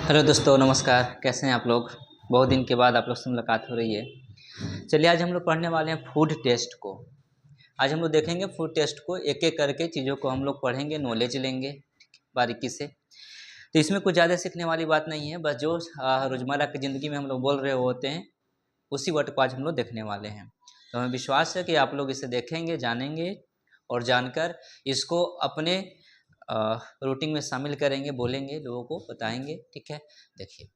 Hello दोस्तों, नमस्कार। कैसे हैं आप लोग? बहुत दिन के बाद आप लोग से मुलाकात हो रही है। चलिए, आज हम लोग पढ़ने वाले हैं फूड टेस्ट को। आज हम लोग देखेंगे फूड टेस्ट को, एक एक करके चीज़ों को हम लोग पढ़ेंगे, नॉलेज लेंगे बारीकी से। तो इसमें कुछ ज़्यादा सीखने वाली बात नहीं है, बस जो रोज़मर्रा की ज़िंदगी में हम लोग बोल रहे होते हैं उसी वर्ड को आज हम लोग देखने वाले हैं। तो हमें विश्वास है कि आप लोग इसे देखेंगे, जानेंगे और जानकर इसको अपने रूटीन में शामिल करेंगे, बोलेंगे, लोगों को बताएंगे। ठीक है, देखिए,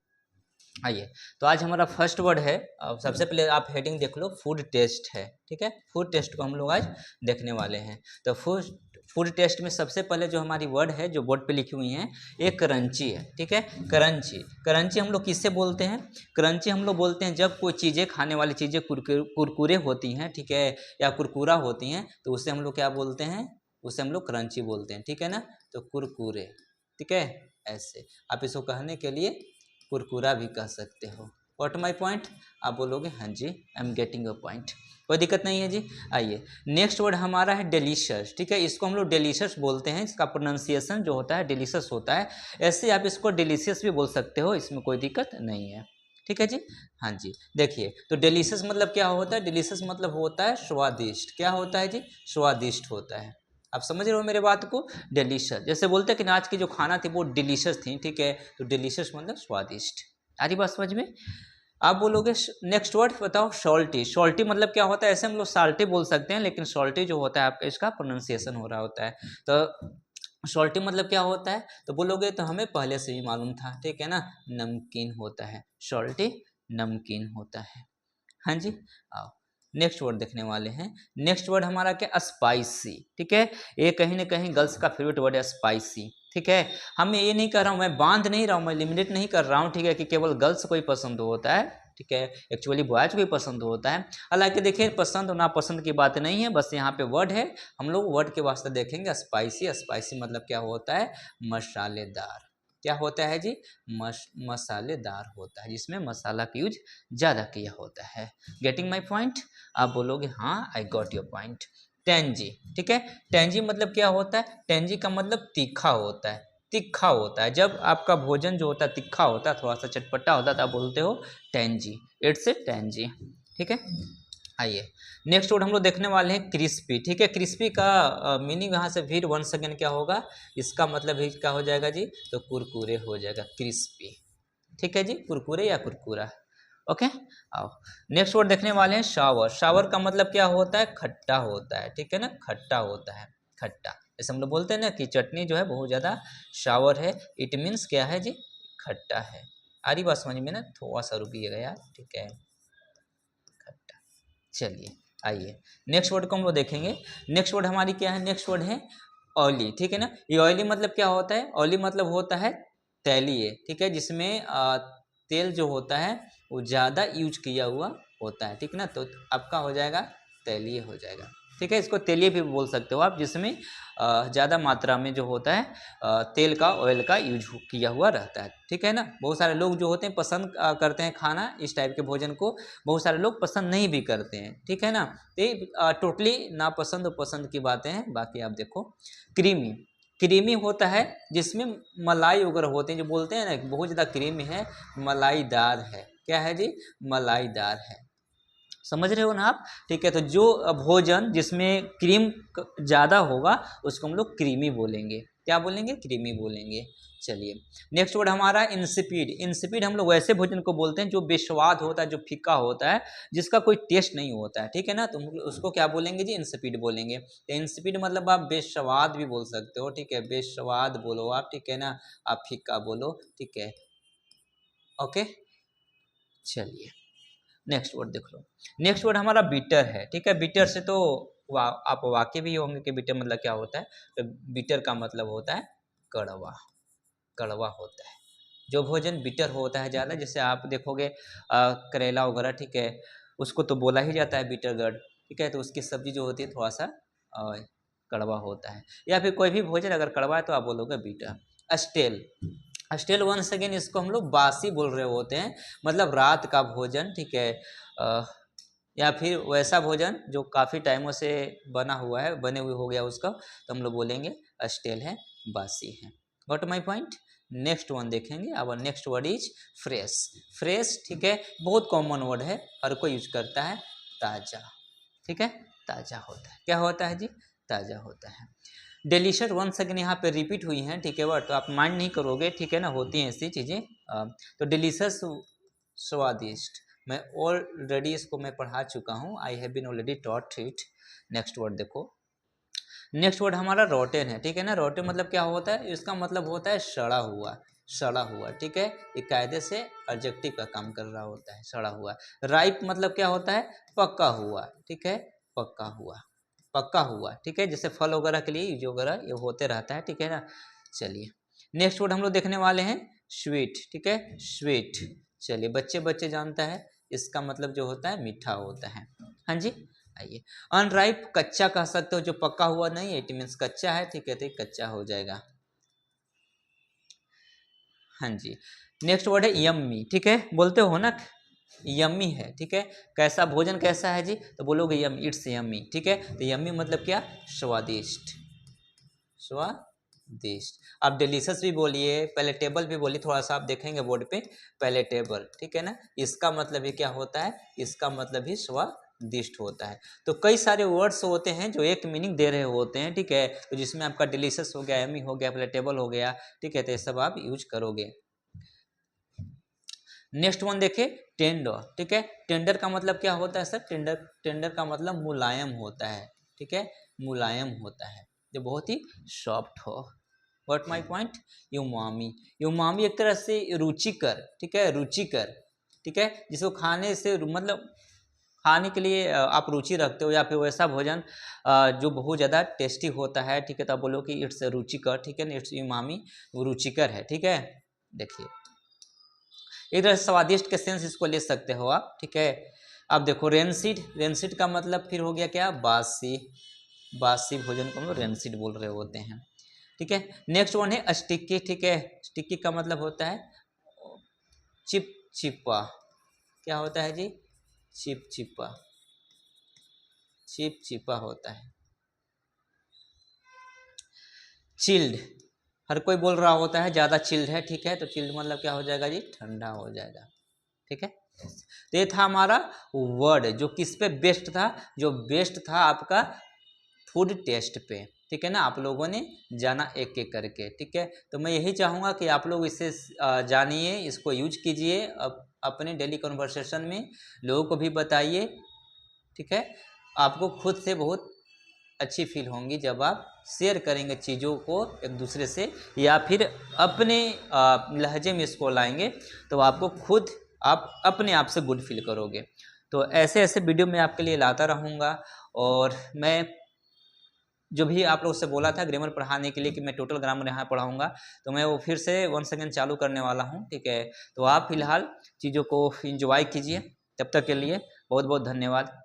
आइए। तो आज हमारा फर्स्ट वर्ड है, सबसे पहले आप हेडिंग देख लो, फूड टेस्ट है। ठीक है, फूड टेस्ट को हम लोग आज देखने वाले हैं। तो फूड टेस्ट में सबसे पहले जो हमारी वर्ड है, जो बोर्ड पे लिखी हुई है, एक करंची है। ठीक है, करंची। करंची हम लोग किससे बोलते हैं? करंची हम लोग बोलते हैं जब कोई चीज़ें, खाने वाली चीज़ें कुरकुरे होती हैं, ठीक है, या कुरकुरा होती हैं, तो उसे हम लोग क्या बोलते हैं? उसे हम लोग करंची बोलते हैं। ठीक है ना, तो कुरकुरे। ठीक है, ऐसे आप इसको कहने के लिए कुरकुरा भी कह सकते हो। What my point? आप बोलोगे हाँ जी, I am getting a point. कोई दिक्कत नहीं है जी। आइए, नेक्स्ट वर्ड हमारा है डिलीशियस। ठीक है, इसको हम लोग डिलीशियस बोलते हैं। इसका प्रोनाउंसिएशन जो होता है डिलीशियस होता है। ऐसे आप इसको डिलीशियस भी बोल सकते हो, इसमें कोई दिक्कत नहीं है। ठीक है जी, हाँ जी। देखिए, तो डिलीशियस मतलब क्या होता है? डिलीशियस मतलब होता है स्वादिष्ट। क्या होता है जी? स्वादिष्ट होता है। आप समझ रहे हो मेरे बात को? डिलीशियस, जैसे बोलते हैं कि आज की जो खाना थी वो डिलीशियस थी। ठीक है, तो डिलीशियस मतलब स्वादिष्ट। आ रही बात समझ में? आप बोलोगे नेक्स्ट वर्ड बताओ, सॉल्टी। सॉल्टी मतलब क्या होता है? ऐसे हम लोग साल्टी बोल सकते हैं, लेकिन सॉल्टी जो होता है आपका, इसका प्रोनाउंसिएशन हो रहा होता है। तो सॉल्टी मतलब क्या होता है? तो बोलोगे तो हमें पहले से ही मालूम था। ठीक है ना, नमकीन होता है। सॉल्टी नमकीन होता है। हाँ जी, आओ नेक्स्ट वर्ड देखने वाले हैं। नेक्स्ट वर्ड हमारा क्या? स्पाइसी। ठीक है, ये कहीं ना कहीं गर्ल्स का फेवरेट वर्ड है, स्पाइसी। ठीक है, हम ये नहीं कर रहा हूँ, मैं बांध नहीं रहा हूँ, मैं लिमिटेड नहीं कर रहा हूँ। ठीक है, कि केवल गर्ल्स को ही पसंद होता है। ठीक है, एक्चुअली बॉयज को ही पसंद होता है। हालांकि देखिए, पसंद और नापसंद की बात नहीं है, बस यहाँ पे वर्ड है, हम लोग वर्ड के वास्ते देखेंगे। स्पाइसी, स्पाइसी मतलब क्या होता है? मसालेदार। क्या होता है जी? मसालेदार होता है, जिसमें मसाला का यूज ज़्यादा किया होता है। Getting my point? आप बोलोगे हाँ, I got your point. Tangy. ठीक है, टेंजी मतलब क्या होता है? टेंजी का मतलब तीखा होता है। तीखा होता है, जब आपका भोजन जो होता है तीखा होता है, थोड़ा सा चटपटा होता है, तो आप बोलते हो टेंजी। It's a tangy. ठीक है, आइए नेक्स्ट वर्ड हम लोग देखने वाले हैं, क्रिस्पी। ठीक है, क्रिस्पी का मीनिंग यहाँ से फिर वन सेकेंड क्या होगा? इसका मतलब भी क्या हो जाएगा जी? तो कुरकुरे हो जाएगा, क्रिस्पी। ठीक है जी, कुरकुरे या कुरकुरा। ओके, आओ नेक्स्ट वर्ड देखने वाले हैं, शावर। शावर का मतलब क्या होता है? खट्टा होता है। ठीक है ना, खट्टा होता है, खट्टा। जैसे हम लोग बोलते हैं ना कि चटनी जो है बहुत ज़्यादा शावर है, इट मीन्स क्या है जी? खट्टा है। आ रही बात समझ में ना? थोड़ा सा रुकिएगा यार। ठीक है, खट्टा। चलिए, आइए नेक्स्ट वर्ड को हम लोग देखेंगे। नेक्स्ट वर्ड हमारी क्या है? नेक्स्ट वर्ड है ऑयली। ठीक है ना, ये ऑयली मतलब क्या होता है? ऑयली मतलब होता है तैलीय। ठीक है, जिसमें तेल जो होता है वो ज़्यादा यूज किया हुआ होता है। ठीक है ना, तो आपका हो जाएगा तैलीय हो जाएगा। ठीक है, इसको तेलीय भी बोल सकते हो आप, जिसमें ज़्यादा मात्रा में जो होता है तेल का, ऑयल का यूज किया हुआ रहता है। ठीक है ना, बहुत सारे लोग जो होते हैं पसंद करते हैं खाना इस टाइप के भोजन को, बहुत सारे लोग पसंद नहीं भी करते हैं। ठीक है ना, तो ये टोटली नापसंद और पसंद की बातें हैं। बाकी आप देखो, क्रीमी। क्रीमी होता है जिसमें मलाई वगैरह होते हैं, जो बोलते हैं ना बहुत ज़्यादा क्रीमी है, मलाईदार है। क्या है जी? मलाईदार है। समझ रहे हो ना आप? ठीक है, तो जो भोजन जिसमें क्रीम ज़्यादा होगा उसको हम लोग क्रीमी बोलेंगे। क्या बोलेंगे? क्रीमी बोलेंगे। चलिए, नेक्स्ट वर्ड हमारा इंसिपिड। इंसिपिड हम लोग वैसे भोजन को बोलते हैं जो बेस्वाद होता है, जो फीका होता है, जिसका कोई टेस्ट नहीं होता है। ठीक है ना, तो उसको क्या बोलेंगे जी? इंसिपिड बोलेंगे। तो इंसिपिड मतलब आप बेस्वाद भी बोल सकते हो। ठीक है, बेस्वाद बोलो आप। ठीक है ना, आप फीका बोलो। ठीक है, ओके। चलिए, नेक्स्ट वर्ड देख लो। नेक्स्ट वर्ड हमारा बीटर है। ठीक है, बीटर से तो आप वाकिफ भी होंगे कि बीटर मतलब क्या होता है। तो बीटर का मतलब होता है कड़वा। कड़वा होता है जो भोजन बीटर होता है ज़्यादा, जैसे आप देखोगे करेला वगैरह। ठीक है, उसको तो बोला ही जाता है बीटर गढ़। ठीक है, तो उसकी सब्जी जो होती है थोड़ा सा कड़वा होता है, या फिर कोई भी भोजन अगर कड़वा है तो आप बोलोगे bitter. Stale. Stale once again इसको हम लोग बासी बोल रहे होते हैं, मतलब रात का भोजन। ठीक है, अ, या फिर वैसा भोजन जो काफ़ी टाइमों से बना हुआ है, बने हुए हो गया उसका, तो हम लोग बोलेंगे स्टेल है, बासी है। Got my point. Next one देखेंगे, अब next word is fresh. Fresh, ठीक है, बहुत कॉमन वर्ड है, हर कोई यूज करता है। ताज़ा, ठीक है, ताज़ा होता है। क्या होता है जी? ताज़ा होता है। डिलीशियस वंस अगेन यहाँ पे रिपीट हुई हैं, ठीक है वर्ड, तो आप माइंड नहीं करोगे, ठीक है ना, होती हैं ऐसी चीज़ें। तो डिलीशियस, स्वादिष्ट, मैं ऑलरेडी इसको मैं पढ़ा चुका हूँ, I have been already taught it. Next word देखो, नेक्स्ट वर्ड हमारा रोटेन है, ठीक है ना। रोटेन मतलब क्या होता है? इसका मतलब होता है सड़ा हुआ, सड़ा हुआ, ठीक है। ये कायदे से एडजेक्टिव का काम कर रहा होता है, सड़ा हुआ। राइप मतलब क्या होता है? पका हुआ, ठीक है, पका हुआ, पका हुआ, ठीक है, जैसे फल वगैरह के लिए जो वगैरह ये होते रहता है, ठीक है ना। चलिए नेक्स्ट वर्ड हम लोग देखने वाले हैं स्वीट, ठीक है, स्वीट। चलिए बच्चे बच्चे जानता है, इसका मतलब जो होता है मीठा होता है। हाँ जी, आइए। अनराइप कच्चा कह सकते हो, जो पका हुआ नहीं है, इट मीन्स कच्चा है, ठीक है, तो कच्चा हो जाएगा। हाँ जी। नेक्स्ट वर्ड है यम्मी, ठीक है, बोलते हो ना यम्मी है, ठीक है। कैसा भोजन कैसा है जी? तो बोलोगे यम, इट्स यम्मी, ठीक है। तो यम्मी मतलब क्या? स्वादिष्ट, स्वादिष्ट। आप डिलीशियस भी बोलिए, पैलेटेबल भी बोलिए, थोड़ा सा आप देखेंगे बोर्ड पे, पैलेटेबल, ठीक है ना। इसका मतलब ये क्या होता है? इसका मतलब ही स्वादिष्ट होता है। तो कई सारे वर्ड्स होते हैं जो एक मीनिंग दे रहे होते हैं, ठीक है। तो जिसमें आपका डिलीशियस हो गया, यम्मी हो गया, पैलेटेबल हो गया, ठीक है, तो ये सब आप यूज करोगे। नेक्स्ट वन देखिए टेंडर, ठीक है। टेंडर का मतलब क्या होता है सर? टेंडर, टेंडर का मतलब मुलायम होता है, ठीक है, मुलायम होता है, जो बहुत ही सॉफ्ट हो। What my point? Umami, umami एक तरह से रुचिकर, ठीक है, रुचिकर, ठीक है, जिसको खाने से मतलब खाने के लिए आप रुचि रखते हो, या फिर वैसा भोजन जो बहुत ज़्यादा टेस्टी होता है, ठीक है, तो आप बोलो कि इट्स रुचिकर, ठीक है, इट्स युमामी, वो रुचिकर है, ठीक है। देखिए एक तरह से स्वादिष्ट के सेंस इसको ले सकते हो आप, ठीक है। अब देखो रेनसीड, रेनसीड का मतलब फिर हो गया क्या? बासी, बासी भोजन को हम लोग रेनसीड बोल रहे होते हैं, ठीक है। नेक्स्ट वन है स्टिक्की, ठीक है। स्टिक्की का मतलब होता है चिपचिपा। क्या होता है जी? चिपचिपा, चिपचिपा होता है। चिल्ड, हर कोई बोल रहा होता है ज़्यादा चिल्ड है, ठीक है, तो चिल्ड मतलब क्या हो जाएगा जी? ठंडा हो जाएगा, ठीक है। तो ये था हमारा वर्ड जो किस पे बेस्ड था? जो बेस्ट था आपका फूड टेस्ट पे, ठीक है ना। आप लोगों ने जाना एक एक करके, ठीक है। तो मैं यही चाहूँगा कि आप लोग इसे जानिए, इसको यूज कीजिए अपने डेली कन्वर्सेशन में, लोगों को भी बताइए, ठीक है। आपको खुद से बहुत अच्छी फील होंगी जब आप शेयर करेंगे चीज़ों को एक दूसरे से, या फिर अपने लहजे में इसको लाएंगे, तो आपको खुद आप अपने आप से गुड फील करोगे। तो ऐसे ऐसे वीडियो मैं आपके लिए लाता रहूँगा। और मैं जो भी आप लोग से बोला था ग्रामर पढ़ाने के लिए कि मैं टोटल ग्रामर यहाँ पढ़ाऊँगा, तो मैं वो फिर से वंस अगेन चालू करने वाला हूँ, ठीक है। तो आप फिलहाल चीज़ों को इंजॉय कीजिए, तब तक के लिए बहुत बहुत धन्यवाद।